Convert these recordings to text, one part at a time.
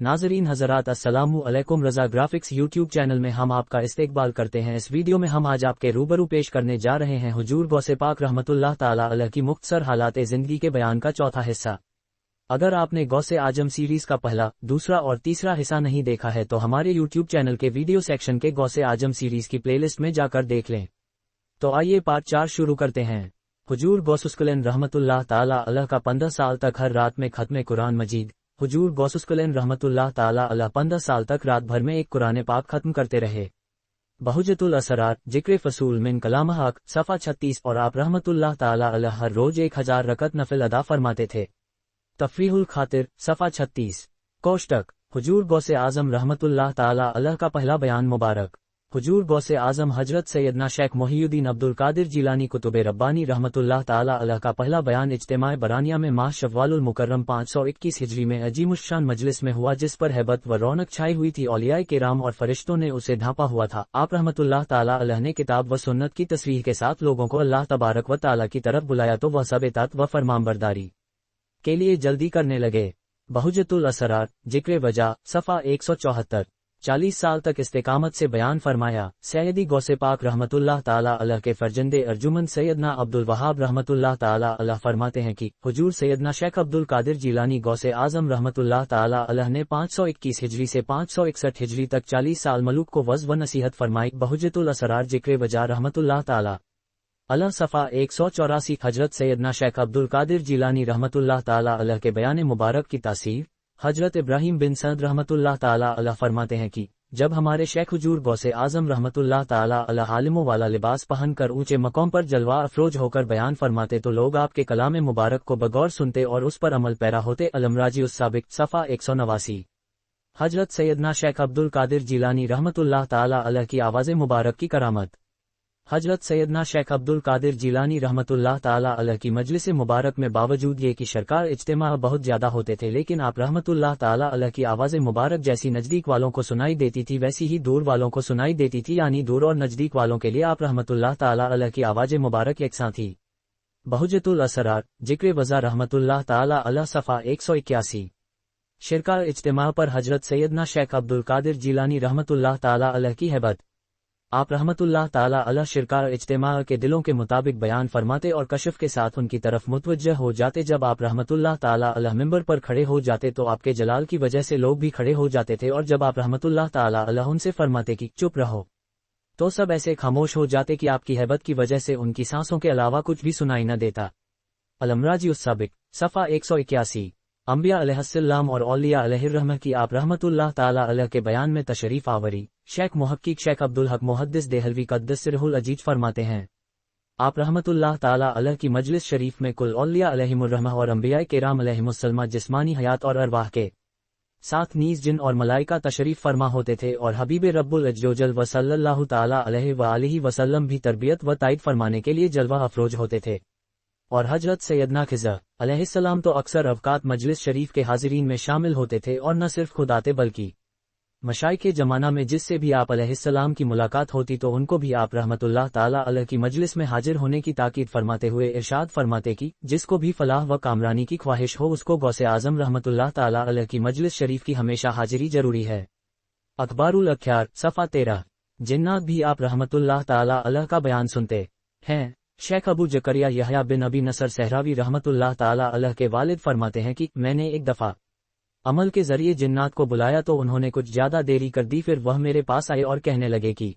नाज़रीन हज़रात अस्सलामु अलैकुम। रज़ा ग्राफिक्स यूट्यूब चैनल में हम आपका इस्तकबाल करते हैं। इस वीडियो में हम आज आपके रूबरू पेश करने जा रहे हैं हुजूर गौसे पाक रहमतुल्लाह ताला अलैह की मुख्तसर हालात ज़िंदगी के बयान का चौथा हिस्सा। अगर आपने गौसे आजम सीरीज का पहला, दूसरा और तीसरा हिस्सा नहीं देखा है तो हमारे यूट्यूब चैनल के वीडियो सेक्शन के गौसे आजम सीरीज की प्लेलिस्ट में जाकर देख लें। तो आइए पार्ट 4 शुरू करते हैं। हुजूर गौसुस्कुलैन रहमतुल्लाह ताला अलैह का 15 साल तक हर रात में खत्म कुरान मजीद। हुजूर गौसुस्कुलैन रहमतुल्लाह ताला अलैह 15 साल तक रात भर में एक कुरान पाक खत्म करते रहे। बहुजतुल असरार जिक्र फसूल मिन कलाम हक सफ़ा 36। और आप रहमतुल्लाह ताला अलैह हर रोज 1000 रकत नफिल अदा फरमाते थे। तफरीहुल खातिर सफ़ा 36। कोष्टक हुजूर गौसे आजम रहमतुल्लाह ताला अलैह का पहला बयान मुबारक। हुजूर गौसे आजम हजरत सैयदना शेख मोहियुद्दीन अब्दुल कादिर जिलानी कुतुबे रब्बानी रहमतुल्लाह ताला अलैह का पहला बयान इज्तिमाए बरानिया में माह शव्वालुल मुकर्रम 521 हिजरी में अजीमुशान मजलिस में हुआ, जिस पर हैबत व रौनक छाई हुई थी। औलियाए किराम और फरिश्तों ने उसे ढांपा हुआ था। आप रहमतुल्लाह ताला अलैह ने किताब व सुन्नत की तस्रीह के साथ लोगों को अल्लाह तबारक व ताला की तरफ बुलाया तो वह सब इताअत व फरमानबरदारी के लिए जल्दी करने लगे। बहुजतुल असरार जिक्र वजह सफ़ा 174। 40 साल तक इस्तेकामत से बयान फरमाया। सैयदी गौसे पाक रहमतुल्लाह ताला अलैह के फर्जंदे अर्जुमन सैयदना अब्दुल वहाब रहमतुल्लाह ताला अलैह फरमाते हैं कि हुजूर सैयदना शेख अब्दुल कादिर जिलानी गौसे आजम रहमतुल्लाह ताला अलैह ने 521 हिजरी से 561 हिजरी तक 40 साल मलूक को वज़ व नसीहत फरमाई। बहुजतुल असरार जिक्र वजह रहमतुल्लाह ताला अलैह सफ़ा 184। हजरत सैयदना शेख अब्दुल कादिर जिलानी रहमतुल्लाह ताला अलैह के बयान मुबारक की तासीर। हजरत इब्राहिम बिन सद रहमतुल्लाह ताला अलैह फरमाते हैं कि जब हमारे शेख हुजूर गौसे आजम रहमतुल्लाह ताला अलैह आलिमों वाला लिबास पहनकर ऊंचे मकाम पर जलवा अफरोज होकर बयान फरमाते तो लोग आपके कलाम मुबारक को बगौर सुनते और उस पर अमल पैरा होते। अलमराजी उस साबिक सफ़ा 189। हजरत सैयदना शेख अब्दुल कादिर जिलानी रहमतुल्लाह ताला अलैह की आवाज़ मुबारक की करामत। हजरत सैयदना शेख अब्दुल कादिर जिलानी रहमतुल्लाह ताला अलैह की मजलिस मुबारक में बावजूद ये कि शरकार इज्तिमा बहुत ज्यादा होते थे, लेकिन आप रहमतुल्लाह ताला अलैह की आवाज़ मुबारक जैसी नजदीक वालों को सुनाई देती थी वैसी ही दूर वालों को सुनाई देती थी, यानी दूर और नजदीक वालों के लिए आप रहमतुल्लाह ताला अलैह की आवाज़ मुबारक यकसां थी। बहुजतुल असरार जिक्र वज़ा रहमतुल्लाह ताला अलैह सफ़ा 181। शिरका इज्तिमा पर हजरत सैयदना शेख अब्दुल कादिर जिलानी रहमतुल्लाह ताला अलैह की हैबत। आप रहमतुल्लाह ताला अलैह शिरका इज्तिमा के दिलों के मुताबिक बयान फरमाते और कशफ के साथ उनकी तरफ मुतवज्जह हो जाते। जब आप रहमतुल्लाह ताला अलैह मिंबर पर खड़े हो जाते तो आपके जलाल की वजह से लोग भी खड़े हो जाते थे, और जब आप रहमतुल्लाह ताला अलैह उनसे फरमाते कि चुप रहो तो सब ऐसे खामोश हो जाते कि आपकी हैबत की वजह से उनकी सांसों के अलावा कुछ भी सुनाई न देता। अलमराजी उस साबिक सफ़ा 181। अंबिया अलैहिस्सलाम और औलिया अलैहिर्रहमह की आप रहमतुल्लाह ताला अलैह के बयान में तशरीफ आवरी। शेख मुहक्किक शेख अब्दुल हक मुहद्दिस देहलवी क़द्दस सिरहुल अजीज फरमाते हैं, आप रहमतुल्लाह ताला अलैह की मजलिस शरीफ में कुल औलिया अलैहिमुर्रहमह और अंबिया किराम अलैहिमुस्सलाम जिस्मानी हयात और अरवाह के साथ नीज जिन और मलाइका तशरीफ फरमा होते थे, और हबीब रब्बुल अज़्ज़ोजल व सल्लल्लाहु ताला अलैहि व आलिहि वसल्लम भी तरबियत व ताइद फरमाने के लिए जलवा अफरोज होते थे। और हजरत सैयदना खिज़र अलैहिस्सलाम तो अक्सर अवकात मजलिस शरीफ के हाजिरीन में शामिल होते थे, और न सिर्फ खुद आते बल्कि मशाइख के जमाना में जिससे भी आप अलैहिस्सलाम की मुलाकात होती तो उनको भी आप रहमतुल्लाह ताला अलैह की मजलिस में हाजिर होने की ताकीद फरमाते हुए इरशाद फरमाते कि जिसको भी फलाह व कामरानी की ख्वाहिश हो उसको गौसे आजम रहमतुल्लाह ताला अलैह की मजलिस शरीफ की हमेशा हाजिरी जरूरी है। अखबारुल अख्यार सफ़ा 13। जिन्नात भी आप रहमतुल्लाह ताला अलैह का बयान सुनते हैं। शेख अबू जकरिया यहया बिन अबी नसर सहरावी रहमतुल्लाह ताला अलैह के वालिद फरमाते हैं कि मैंने एक दफ़ा अमल के जरिए जिन्नात को बुलाया तो उन्होंने कुछ ज्यादा देरी कर दी। फिर वह मेरे पास आए और कहने लगे कि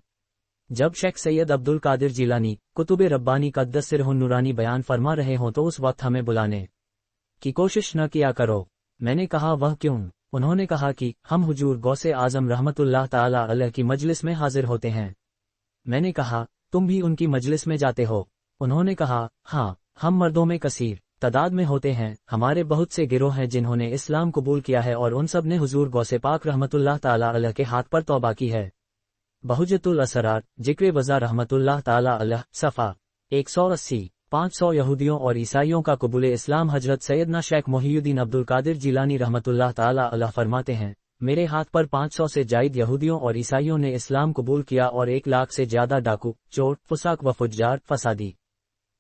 जब शेख सैयद अब्दुल कादिर जिलानी कुतुबे रब्बानी क़द्दस सिरहुन नूरानी बयान फरमा रहे हों तो उस वक्त हमें बुलाने की कोशिश न किया करो। मैंने कहा वह क्यों? उन्होंने कहा कि हम हुजूर गौसे आजम रहमतुल्लाह ताला अलैह की मजलिस में हाजिर होते हैं। मैंने कहा तुम भी उनकी मजलिस में जाते हो? उन्होंने कहा हाँ, हम मर्दों में कसीर तादाद में होते हैं। हमारे बहुत से गिरोह हैं जिन्होंने इस्लाम कबूल किया है और उन सब ने हुजूर गौसे पाक रहमतुल्लाह ताला अलैह के हाथ पर तौबा की है। बहुजतुल असरार जिक्र वज़ा रहमतुल्लाह ताला अलैह सफ़ा 180। 500 यहूदियों और ईसाइयों का कबूल इस्लाम। हजरत सैयदना शेख मोहियुद्दीन अब्दुल कादिर जिलानी रहमतुल्लाह ताला अलैह फरमाते हैं, मेरे हाथ पर 500 से जायद यहूदियों और ईसाइयों ने इस्लाम कबूल किया और 1 लाख से ज्यादा डाकू, चोर, फुसाक व फुज्जार, फसादी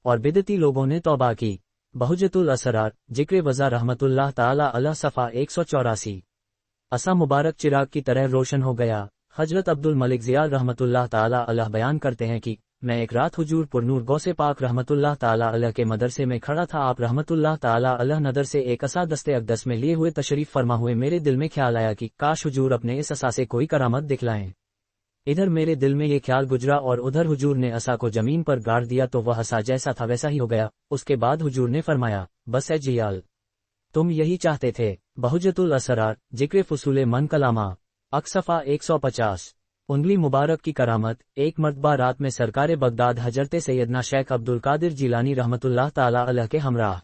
और बिदती लोगों ने तौबा की। बहुजतुल असरार जिक्र वज़ा रहमतुल्लाह ताला अलैह सफ़ा 184। असा मुबारक चिराग की तरह रोशन हो गया। हजरत अब्दुल मलिक ज़ियाद रहमतुल्लाह ताला अलैह बयान करते हैं कि मैं एक रात हुजूर पुरनूर गौसे पाक रहमतुल्लाह ताला अलैह के मदरसे में खड़ा था। आप रहमतुल्लाह ताला अलैह नदर से एक असा दस्ते अक़दस में लिए हुए तशरीफ फरमा हुए। मेरे दिल में ख्याल आया कि काश हुजूर अपने इस असा से कोई करामत दिखलाएं। इधर मेरे दिल में ये ख्याल गुजरा और उधर हुजूर ने असा को जमीन पर गाड़ दिया तो वह असा जैसा था वैसा ही हो गया। उसके बाद हुजूर ने फरमाया, बस ए जियाल, तुम यही चाहते थे। बहुजतुल असरार, जिक्र फुसूले मन कलामा, अक्सफा 150। उंगली मुबारक की करामत। एक मर्तबा रात में सरकार बगदाद हजरत सैयदना शेख अब्दुल कादिर जिलानी रहमतुल्लाह ताला अलैह के हमराह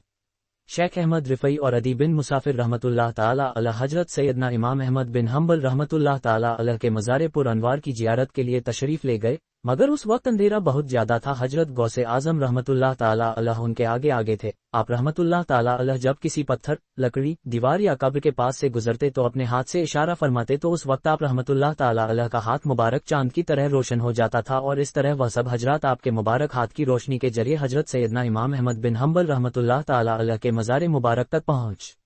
शेख अहमद रिफ़ई और अदी बिन मुसाफिर रहमतुल्लाह ताला अलैह हजरत सैयदना इमाम अहमद बिन हम्बल रहमतुल्लाह ताला अलैह के मज़ार पुर अनवार की जियारत के लिए तशरीफ ले गए, मगर उस वक्त अंधेरा बहुत ज्यादा था। हजरत गौसे आजम रहमतुल्लाह ताला अलैह उनके आगे आगे थे। आप रहमतुल्लाह ताला अलैह जब किसी पत्थर, लकड़ी, दीवार या कब्र के पास से गुजरते तो अपने हाथ से इशारा फरमाते तो उस वक्त आप रहमतुल्लाह ताला अलैह का हाथ मुबारक चांद की तरह रोशन हो जाता था और इस तरह वह सब हजरात आपके मुबारक हाथ की रोशनी के जरिए हजरत सैयदना इमाम अहमद बिन हम्बल रहमतुल्लाह ताला अलैह के मज़ार मुबारक तक पहुँच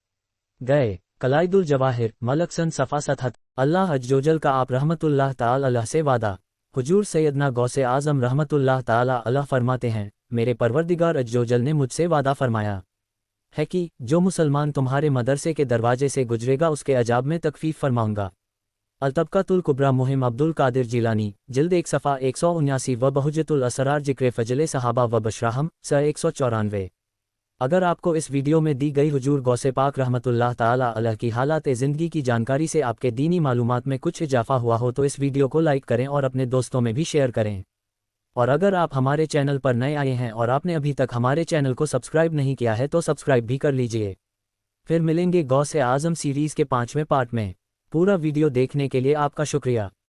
गए। कलाइदुल जवाहिर, मलक सन सफ़ा 77। अल्लाह अज्जोजल का आप रहमतुल्लाह ताला अलैह से वादा। हुजूर सैयदना गौसे आज़म रहमतुल्लाह ताला अलैह फरमाते हैं, मेरे परवरदिगार अज्जोजल ने मुझसे वादा फरमाया है कि जो मुसलमान तुम्हारे मदरसे के दरवाजे से गुजरेगा उसके अजाब में तकफीफ फरमाऊंगा। अलतबकातुल कुबरा मुहिम अब्दुल कादिर जिलानी, जिल्द 1 सफ़ा 179 व बहुजतुल असरार जिक्र फजले सहाबा व बशराहम स 194। अगर आपको इस वीडियो में दी गई हुजूर गौसे पाक रहमतुल्लाह ताला अलैह की हालात ज़िंदगी की जानकारी से आपके दीनी मालूमात में कुछ इजाफा हुआ हो तो इस वीडियो को लाइक करें और अपने दोस्तों में भी शेयर करें। और अगर आप हमारे चैनल पर नए आए हैं और आपने अभी तक हमारे चैनल को सब्सक्राइब नहीं किया है तो सब्सक्राइब भी कर लीजिए। फिर मिलेंगे गौसे आज़म सीरीज़ के 5वें पार्ट में। पूरा वीडियो देखने के लिए आपका शुक्रिया।